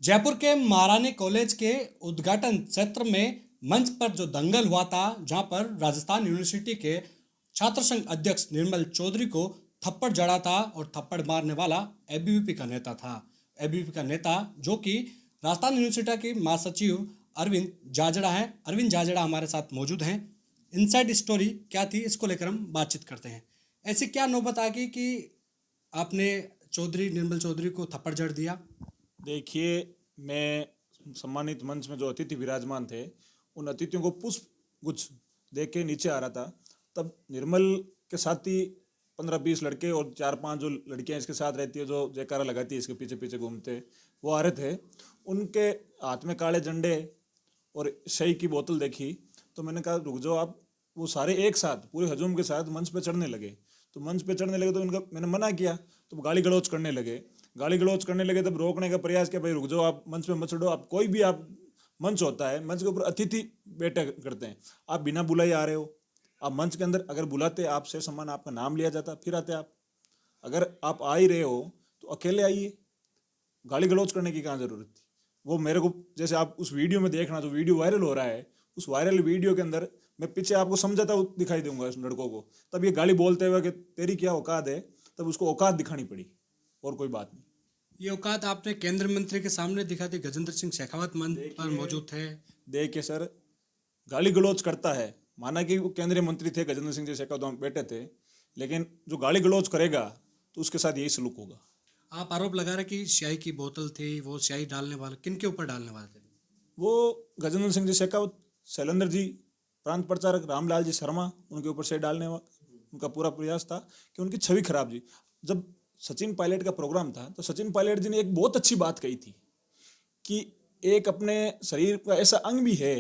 जयपुर के महारानी कॉलेज के उद्घाटन सत्र में मंच पर जो दंगल हुआ था, जहां पर राजस्थान यूनिवर्सिटी के छात्र संघ अध्यक्ष निर्मल चौधरी को थप्पड़ जड़ा था और थप्पड़ मारने वाला एबीवीपी का नेता था। एबीवीपी का नेता जो कि राजस्थान यूनिवर्सिटी के महासचिव अरविंद जाजड़ा हैं। अरविंद जाजड़ा हमारे साथ मौजूद हैं। इनसाइड स्टोरी क्या थी, इसको लेकर हम बातचीत करते हैं। ऐसी क्या नौबत आ गई कि आपने निर्मल चौधरी को थप्पड़ जड़ दिया? देखिए, मैं सम्मानित मंच में जो अतिथि विराजमान थे उन अतिथियों को पुष्प गुच्छ देख के नीचे आ रहा था। तब निर्मल के साथी 15-20 लड़के और 4-5 जो लड़कियां इसके साथ रहती है, जो जयकारा लगाती है, इसके पीछे पीछे घूमते, वो आ रहे थे। उनके हाथ में काले झंडे और शई की बोतल देखी तो मैंने कहा रुक जाओ आप। वो सारे एक साथ पूरे हजूम के साथ मंच पे चढ़ने लगे। तो मंच पे चढ़ने लगे तो इनका मैंने मना किया तो गाली गलौज करने लगे। तब रोकने का प्रयास किया, भाई रुक जाओ, आप मंच पे मत चढ़ो। आप कोई भी, आप मंच होता है, मंच के ऊपर अतिथि बैठा करते हैं, आप बिना बुलाए आ रहे हो। आप मंच के अंदर अगर बुलाते, आपसे सम्मान, आपका नाम लिया जाता, फिर आते आप। अगर आप आ ही रहे हो तो अकेले आइए, गाली गलौज करने की कहाँ जरूरत थी। वो मेरे को, जैसे आप उस वीडियो में देखना, जो वीडियो वायरल हो रहा है, उस वायरल वीडियो के अंदर मैं पीछे आपको समझाता दिखाई दूंगा इस लड़कों को। तब ये गाली बोलते हुए कि तेरी क्या औकात है, तब उसको औकात दिखानी पड़ी, और कोई बात नहीं। ये औकात आपने केंद्रीय मंत्री के सामने दिखा दी। गजेंद्र सिंह शेखावत मंच पर मौजूद थे। देखिए सर, गाली गलौज करता है, माना कि वो केंद्रीय मंत्री थे, गजेंद्र सिंह जी शेखावत वहाँ बैठे थे, लेकिन जो गाली गलौज करेगा तो उसके साथ यही सलूक होगा। आप आरोप लगा रहे कि स्याही की बोतल थी, वो स्याही डालने वाले किन के ऊपर डालने वाले थे? वो गजेंद्र सिंह जी शेखावत, शैलेंद्र जी, प्रांत प्रचारक रामलाल जी शर्मा, उनके ऊपर से डालने उनका पूरा प्रयास था कि उनकी छवि खराब जी। जब सचिन पायलट का प्रोग्राम था तो सचिन पायलट जी ने एक बहुत अच्छी बात कही थी कि एक अपने शरीर का ऐसा अंग भी है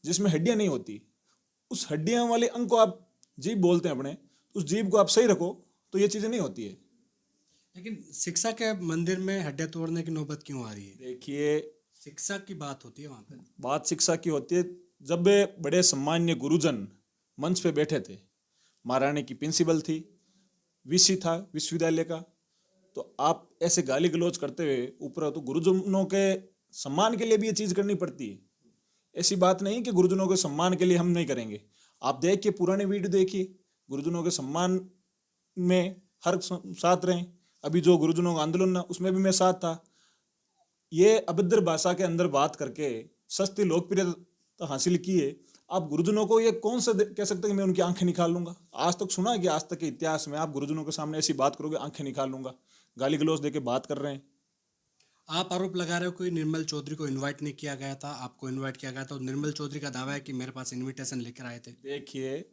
जिसमें हड्डियां नहीं होती। उस हड्डियां वाले अंग को आप जीभ बोलते हैं अपने, उस जीभ को आप सही रखो तो ये चीजें नहीं होती है। लेकिन शिक्षा के मंदिर में हड्डियां तोड़ने की नौबत क्यों आ रही है? देखिए, शिक्षा की बात होती है वहां पे। बात शिक्षा की होती है। जब वे बड़े सम्मान्य गुरुजन मंच पे बैठे थे, महारानी की प्रिंसिपल थी, वीसी था विश्वविद्यालय का, तो आप ऐसे गाली गलौज करते हुए ऊपर, तो गुरुजनों के सम्मान के लिए भी ये चीज करनी पड़ती है। ऐसी बात नहीं कि गुरुजनों के सम्मान के लिए हम नहीं करेंगे। आप देखिए, पुराने वीडियो देखिए, गुरुजनों के सम्मान में हर साथ रहे। अभी जो गुरुजनों का आंदोलन ना, उसमें भी मैं साथ था। ये अभद्र भाषा के अंदर बात करके सस्ती लोकप्रियता हासिल की है। आप गुरुजनों को ये कौन सा कह सकते हैं कि मैं उनकी आंखें निकाल लूंगा? आज तक सुना है कि आज तक के इतिहास में आप गुरुजनों के सामने ऐसी बात करोगे, आंखें निकाल लूंगा? गाली गलौज देके बात कर रहे हैं। आप आरोप लगा रहे हो कि निर्मल चौधरी को इनवाइट नहीं किया गया था, आपको इनवाइट किया गया था, और निर्मल चौधरी का दावा है कि मेरे पास इनविटेशन लेकर आए थे। देखिए,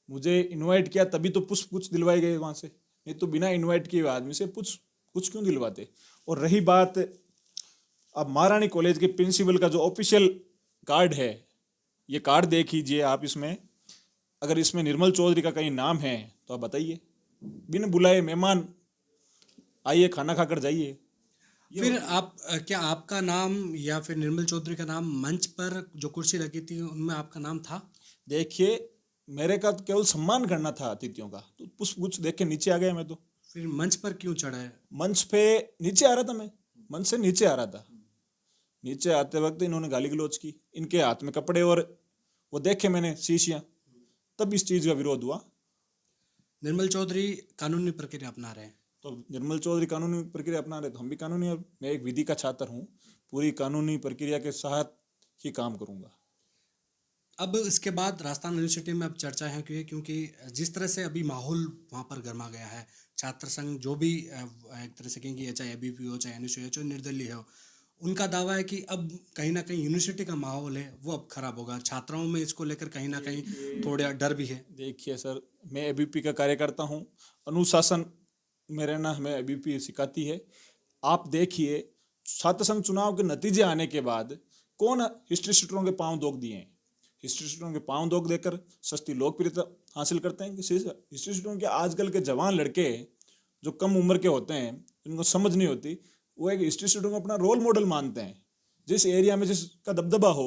मुझे इनवाइट किया तभी तो पुष्प कुछ दिलवाए गए वहां से, नहीं तो बिना इनवाइट किए हुए आदमी से कुछ कुछ क्यों दिलवाते? और रही बात, अब महारानी कॉलेज के प्रिंसिपल का जो ऑफिशियल कार्ड है, ये कार्ड देख लीजिए आप। इसमें अगर इसमें निर्मल चौधरी का कहीं नाम है तो आप बताइए। बिन बुलाए मेहमान आइए, खाना खाकर जाइए। फिर आप क्या आपका नाम या फिर निर्मल चौधरी का नाम मंच पर जो कुर्सी लगी थी उनमें आपका नाम था? देखिए, मेरे का तो केवल सम्मान करना था अतिथियों का, तो पुष्प गुच्छ देख के नीचे आ गया मैं तो। फिर मंच पर क्यों चढ़ा है? मंच पे नीचे आ रहा था मैं, मंच से नीचे आ रहा था। नीचे आते वक्त इन्होंने गाली गलौज की, इनके हाथ में कपड़े और वो देखे मैंने शीशियां, तब इस चीज का विरोध हुआ। निर्मल चौधरी कानूनी प्रक्रिया अपना रहे हैं। तो निर्मल चौधरी कानूनी प्रक्रिया अपना रहे तो हम भी कानूनी, मैं एक विधि का छात्र हूँ, पूरी कानूनी प्रक्रिया के साथ ही काम करूंगा। अब इसके बाद राजस्थान यूनिवर्सिटी में अब चर्चा है क्योंकि जिस तरह से अभी माहौल वहाँ पर गर्मा गया है, छात्र संघ जो भी एक तरह से कहेंगे, चाहे एबीपी हो, चाहे एनएसयू हो, चाहे निर्दलीय हो, उनका दावा है कि अब कहीं ना कहीं यूनिवर्सिटी का माहौल है वो अब खराब होगा। छात्राओं में इसको लेकर कहीं ना कहीं थोड़ा डर भी है। देखिए सर, मैं एबीपी का कार्यकर्ता हूँ, अनुशासन में रहना हमें एबीपी सिखाती है। आप देखिए, छात्र संघ चुनाव के नतीजे आने के बाद कौन हिस्ट्री शीटरों के पांव दोग दिए हैं? हिस्ट्री शीटरों के पांव दोग देकर सस्ती लोकप्रियता हासिल करते हैं। हिस्ट्री शीटरों के आजकल के जवान लड़के जो कम उम्र के होते हैं, जिनको समझ नहीं होती, वो एक हिस्ट्री शीटरों को अपना रोल मॉडल मानते हैं। जिस एरिया में जिसका दबदबा हो,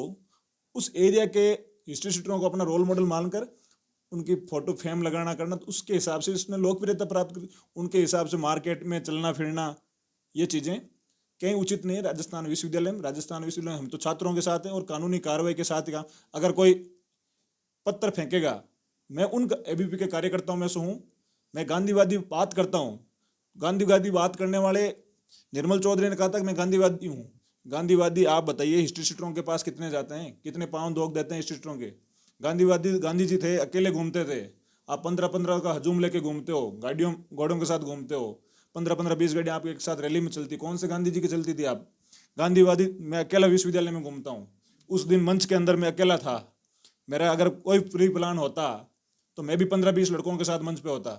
उस एरिया के हिस्ट्री शीटरों को अपना रोल मॉडल मानकर उनकी फोटो फेम लगाना करना, तो उसके हिसाब से इसने लोकप्रियता प्राप्त कर, उनके हिसाब से मार्केट में चलना फिरना, ये चीज़ें कहीं उचित नहीं है। राजस्थान विश्वविद्यालय में हम तो छात्रों के साथ हैं और कानूनी कार्रवाई के साथ का अगर कोई पत्थर फेंकेगा, मैं उन एबीवीपी के कार्यकर्ताओं में से हूँ। मैं गांधीवादी बात करता हूँ। गांधीवादी बात करने वाले निर्मल चौधरी ने कहा था कि मैं गांधीवादी हूँ। गांधीवादी आप बताइए हिस्ट्री शीटरों के पास कितने जाते हैं, कितने पाउंड दोग देते हैं हिस्ट्री शीटरों के? गांधीवादी गांधी जी थे, अकेले घूमते थे। आप 15-15 का हजूम लेके घूमते हो, गाड़ियों घोड़ों के साथ घूमते हो, 15-15-20 गाड़ियाँ आपके एक साथ रैली में चलती। कौन से गांधी जी की चलती थी? आप गांधीवादी। मैं अकेला विश्वविद्यालय में घूमता हूँ। उस दिन मंच के अंदर मैं अकेला था। मेरा अगर कोई प्री प्लान होता तो मैं भी 15-20 लड़कों के साथ मंच पे होता।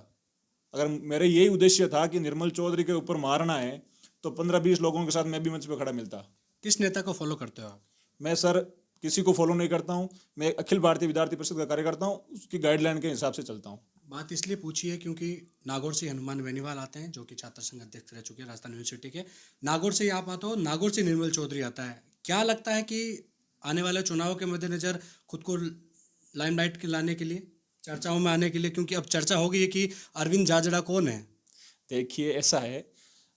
अगर मेरे यही उद्देश्य था कि निर्मल चौधरी के ऊपर मारना है तो 15-20 लोगों के साथ मैं भी मंच पे खड़ा मिलता। किस नेता को फॉलो करते हो आप? मैं सर किसी को फॉलो नहीं करता हूँ। मैं अखिल भारतीय विद्यार्थी परिषद का कार्यकर्ता हूँ, उसकी गाइडलाइन के हिसाब से चलता हूँ। बात इसलिए पूछी है क्योंकि नागौर से हनुमान बेनीवाल आते हैं, जो कि छात्र संघ अध्यक्ष रह चुके हैं राजस्थान यूनिवर्सिटी के। नागौर से ही आप आते हो, नागौर से निर्मल चौधरी आता है। क्या लगता है कि आने वाले चुनाव के मद्देनजर खुद को लाइमलाइट के लाने के लिए, चर्चाओं में आने के लिए, क्योंकि अब चर्चा हो गई है कि अरविंद जाजड़ा कौन है? देखिए ऐसा है,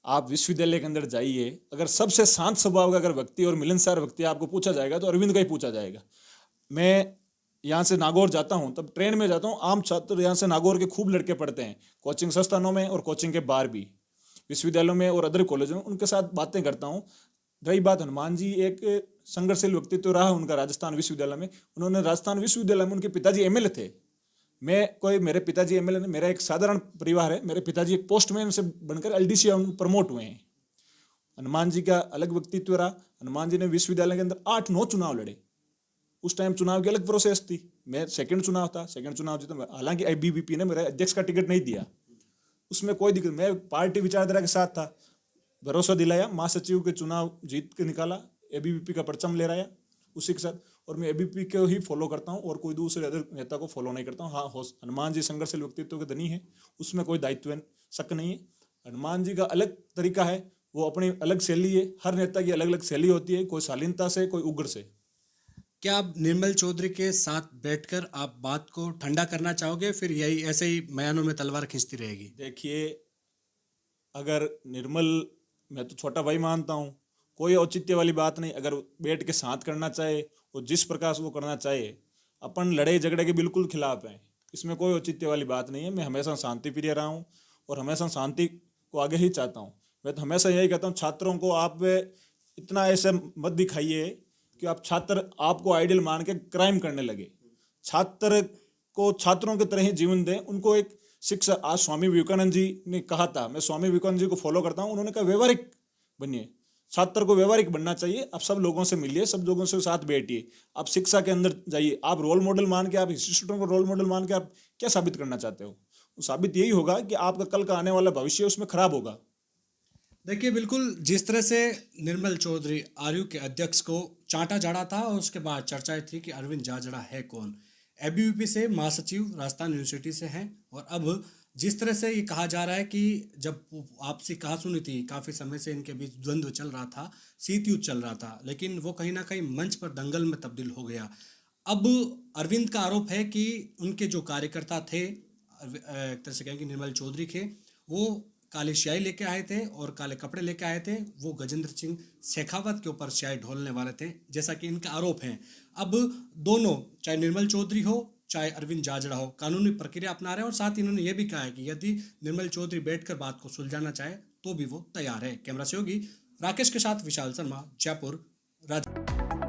आप विश्वविद्यालय के अंदर जाइए, अगर सबसे शांत स्वभाव का अगर व्यक्ति और मिलनसार व्यक्ति आपको पूछा जाएगा तो अरविंद का ही पूछा जाएगा। मैं यहाँ से नागौर जाता हूँ, तब ट्रेन में जाता हूँ। आम छात्र यहाँ से नागौर के खूब लड़के पढ़ते हैं, कोचिंग संस्थानों में और कोचिंग के बाहर भी, विश्वविद्यालयों में और अदर कॉलेजों में। उनके साथ बातें करता हूँ। रही बात हनुमान जी, एक संघर्षशील व्यक्तित्व रहा उनका राजस्थान विश्वविद्यालय में। उन्होंने राजस्थान विश्वविद्यालय में, उनके पिताजी एमएलए थे। मेरे पिताजी एमएलए नहीं, मेरा एक साधारण परिवार है। मेरे पिताजी एक पोस्टमैन से बनकर एलडीसी प्रमोट हुए हैं। हनुमान जी का अलग व्यक्तित्व रहा। हनुमान जी ने विश्वविद्यालय के अंदर 8-9 चुनाव लड़े। उस टाइम चुनाव की अलग प्रोसेस थी। मैं सेकंड चुनाव जीता। हालांकि एबीवीपी ने मेरा अध्यक्ष का टिकट नहीं दिया, उसमें कोई दिक्कत। मैं पार्टी विचारधारा के साथ था, भरोसा दिलाया, महासचिव के चुनाव जीत के निकाला, एबीवीपी का परचम ले रहा उसी के साथ। और मैं एबीवीपी को ही फॉलो करता हूँ और कोई दूसरे अदर नेता को फॉलो नहीं करता हूँ। हाँ, हनुमान जी संघर्षशील व्यक्तित्व के धनी है, उसमें कोई दायित्व शक नहीं है। हनुमान जी का अलग तरीका है, वो अपनी अलग शैली है। हर नेता की अलग अलग शैली होती है, कोई शालीनता से, कोई उग्र से। क्या आप निर्मल चौधरी के साथ बैठकर आप बात को ठंडा करना चाहोगे, फिर यही ऐसे ही म्यानों में तलवार खींचती रहेगी? देखिए, अगर निर्मल, मैं तो छोटा भाई मानता हूँ, कोई औचित्य वाली बात नहीं। अगर बैठ के साथ करना चाहे और जिस प्रकार से वो करना चाहे, अपन लड़ाई झगड़े के बिल्कुल खिलाफ हैं, इसमें कोई औचित्य वाली बात नहीं है। मैं हमेशा शांति प्रिय रहा हूँ और हमेशा शांति को आगे ही चाहता हूँ। मैं तो हमेशा यही कहता हूँ छात्रों को, आप इतना ऐसे मत दिखाइए कि आप छात्र आपको आइडियल मान के क्राइम करने लगे। छात्र को छात्रों की तरह ही जीवन दें, उनको एक शिक्षा। आज स्वामी विवेकानंद जी ने कहा था, मैं स्वामी विवेकानंद जी को फॉलो करता हूँ, उन्होंने कहा व्यवहारिक बनिए। छात्र को व्यवहारिक बनना चाहिए। आप सब लोगों से मिलिए, सब लोगों से साथ बैठिए, आप शिक्षा के अंदर जाइए। आप रोल मॉडल मान के, आप इंस्टीट्यूटों को रोल मॉडल मान के आप क्या साबित करना चाहते हो? साबित यही होगा कि आपका कल का आने वाला भविष्य उसमें खराब होगा। देखिए, बिल्कुल जिस तरह से निर्मल चौधरी आरयू के अध्यक्ष को चांटा जाड़ा था और उसके बाद चर्चाएं थी कि अरविंद जाजड़ा है कौन। एबीवीपी से महासचिव राजस्थान यूनिवर्सिटी से हैं, और अब जिस तरह से ये कहा जा रहा है कि जब आपसी कहासुनी थी, काफ़ी समय से इनके बीच द्वंद्व चल रहा था, शीत युद्ध चल रहा था, लेकिन वो कहीं ना कहीं मंच पर दंगल में तब्दील हो गया। अब अरविंद का आरोप है कि उनके जो कार्यकर्ता थे, एक तरह से कहें कि निर्मल चौधरी के, वो काली स्याही लेके आए थे और काले कपड़े लेके आए थे। वो गजेंद्र सिंह शेखावत के ऊपर स्याही ढोलने वाले थे, जैसा कि इनका आरोप है। अब दोनों, चाहे निर्मल चौधरी हो चाहे अरविंद जाजड़ा हो, कानूनी प्रक्रिया अपना रहे हैं, और साथ ही इन्होंने ये भी कहा है कि यदि निर्मल चौधरी बैठकर बात को सुलझाना चाहे तो भी वो तैयार है। कैमरा सहयोगी राकेश के साथ विशाल शर्मा, जयपुर, राजस्थान।